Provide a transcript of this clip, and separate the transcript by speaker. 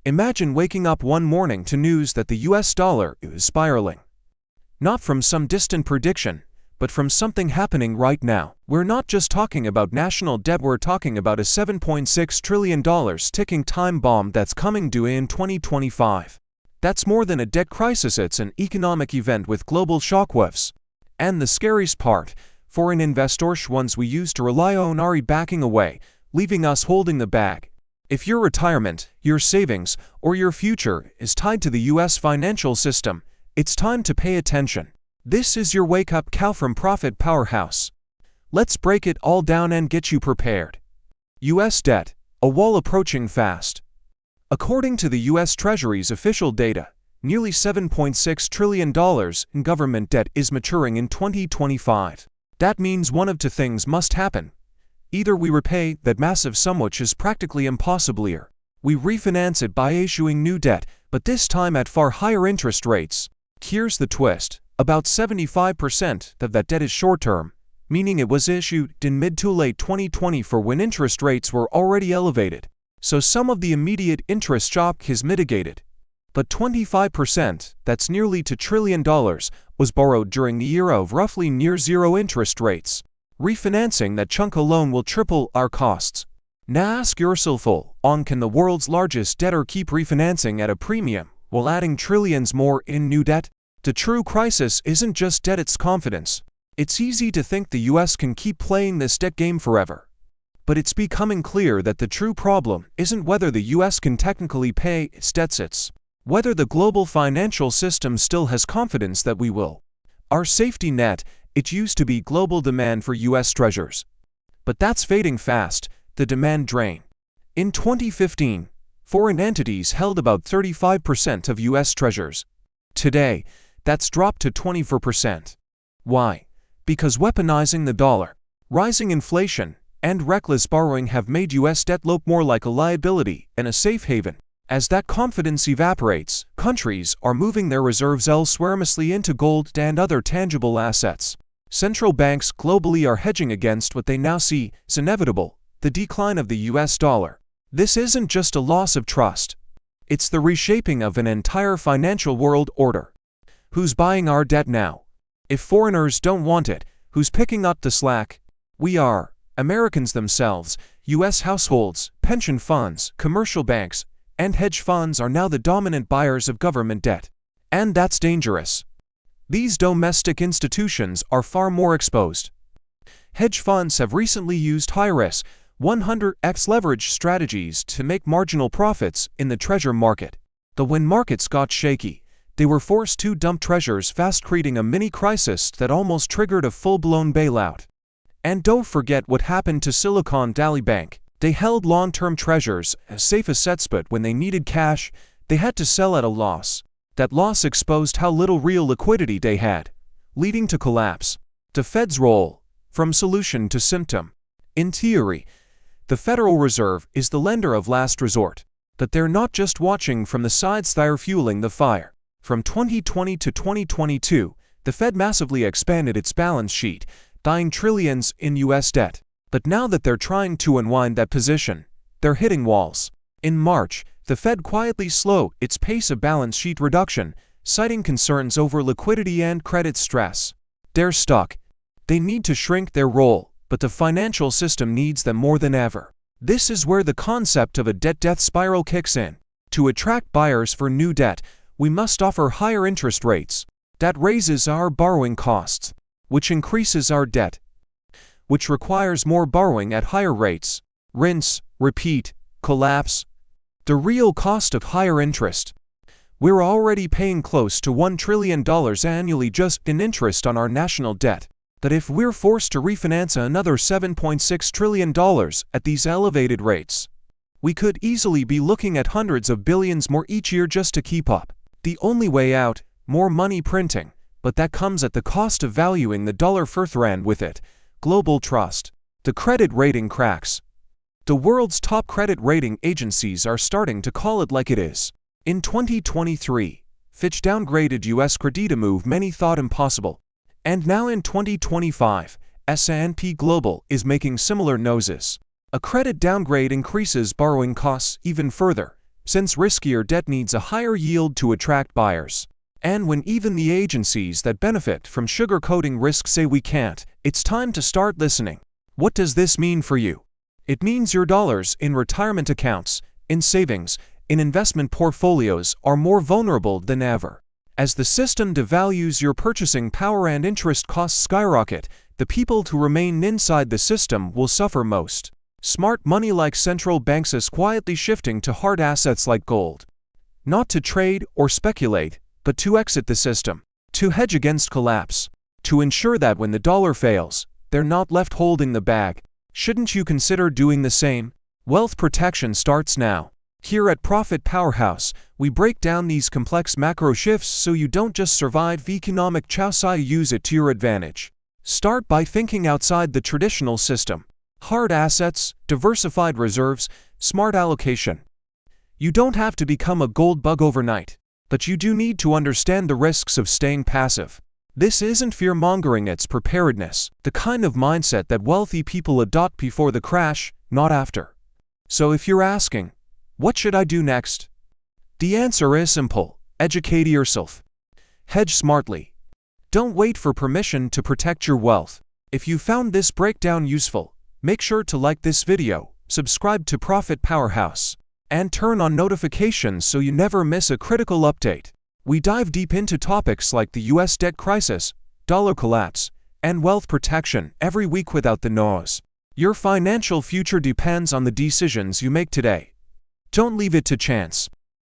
Speaker 1: Imagine waking up one morning to news that the US dollar is spiraling. Not from some distant prediction, but from something happening right now. We're not just talking about national debt, we're talking about a $7.6 trillion ticking time bomb that's coming due in 2025. That's more than a debt crisis, it's an economic event with global shockwaves. And the scariest part, foreign investors, ones we used to rely on, are backing away, leaving us holding the bag. If your retirement, your savings, or your future is tied to the US financial system, it's time to pay attention. This is your wake-up call from Profit Powerhouse. Let's break it all down and get you prepared. US debt, a wall approaching fast. According to the US Treasury's official data, nearly $7.6 trillion in government debt is maturing in 2025. That means one of two things must happen. Either we repay that massive sum, which is practically impossible, or we refinance it by issuing new debt, but this time at far higher interest rates. Here's the twist. About 75% of that debt is short-term, meaning it was issued in mid to late 2020 for when interest rates were already elevated. So some of the immediate interest shock is mitigated. But 25%, that's nearly $2 trillion, was borrowed during the era of roughly near zero interest rates. Refinancing that chunk alone will triple our costs. Now ask yourself, can the world's largest debtor keep refinancing at a premium while adding trillions more in new debt? The true crisis isn't just debt, it's confidence. It's easy to think the US can keep playing this debt game forever. But it's becoming clear that the true problem isn't whether the US can technically pay its debts, it's whether the global financial system still has confidence that we will. Our safety net, it used to be global demand for US treasures. But that's fading fast, the demand drain. In 2015, foreign entities held about 35% of US treasures. Today, that's dropped to 24%. Why? Because weaponizing the dollar, rising inflation, and reckless borrowing have made US debt look more like a liability and a safe haven. As that confidence evaporates, countries are moving their reserves elsewhere, mostly into gold and other tangible assets. Central banks globally are hedging against what they now see as inevitable, the decline of the US dollar. This isn't just a loss of trust. It's the reshaping of an entire financial world order. Who's buying our debt now? If foreigners don't want it, who's picking up the slack? We are. Americans themselves, US households, pension funds, commercial banks, and hedge funds are now the dominant buyers of government debt. And that's dangerous. These domestic institutions are far more exposed. Hedge funds have recently used high-risk, 100x leverage strategies to make marginal profits in the treasury market. But when markets got shaky, they were forced to dump treasures fast, creating a mini-crisis that almost triggered a full-blown bailout. And don't forget what happened to Silicon Valley Bank. They held long-term treasures as safe assets, but when they needed cash, they had to sell at a loss. That loss exposed how little real liquidity they had, leading to collapse. The Fed's role, from solution to symptom. In theory, the Federal Reserve is the lender of last resort. But they're not just watching from the sides, they're fueling the fire. From 2020 to 2022, the Fed massively expanded its balance sheet, buying trillions in US debt. But now that they're trying to unwind that position, they're hitting walls. In March, the Fed quietly slowed its pace of balance sheet reduction, citing concerns over liquidity and credit stress. They're stuck. They need to shrink their role, but the financial system needs them more than ever. This is where the concept of a debt spiral kicks in. To attract buyers for new debt, we must offer higher interest rates. That raises our borrowing costs, which increases our debt, which requires more borrowing at higher rates. Rinse, repeat, collapse. The real cost of higher interest. We're already paying close to $1 trillion annually just in interest on our national debt. That if we're forced to refinance another $7.6 trillion at these elevated rates, we could easily be looking at hundreds of billions more each year just to keep up. The only way out, more money printing, but that comes at the cost of valuing the dollar further, and with it, global trust. The credit rating cracks. The world's top credit rating agencies are starting to call it like it is. In 2023, Fitch downgraded US credit, a move many thought impossible. And now in 2025, S&P Global is making similar noises. A credit downgrade increases borrowing costs even further, since riskier debt needs a higher yield to attract buyers. And when even the agencies that benefit from sugarcoating risk say we can't, it's time to start listening. What does this mean for you? It means your dollars in retirement accounts, in savings, in investment portfolios are more vulnerable than ever. As the system devalues your purchasing power and interest costs skyrocket, the people who remain inside the system will suffer most. Smart money like central banks is quietly shifting to hard assets like gold. Not to trade or speculate, but to exit the system, to hedge against collapse, to ensure that when the dollar fails, they're not left holding the bag. Shouldn't you consider doing the same? Wealth protection starts now. Here at Profit Powerhouse, we break down these complex macro shifts so you don't just survive economic chaos, you use it to your advantage. Start by thinking outside the traditional system. Hard assets, diversified reserves, smart allocation. You don't have to become a gold bug overnight, but you do need to understand the risks of staying passive. This isn't fear-mongering, it's preparedness, the kind of mindset that wealthy people adopt before the crash, not after. So if you're asking, what should I do next? The answer is simple: educate yourself. Hedge smartly. Don't wait for permission to protect your wealth. If you found this breakdown useful, make sure to like this video, subscribe to Profit Powerhouse, and turn on notifications so you never miss a critical update. We dive deep into topics like the US debt crisis, dollar collapse, and wealth protection every week without the noise. Your financial future depends on the decisions you make today. Don't leave it to chance.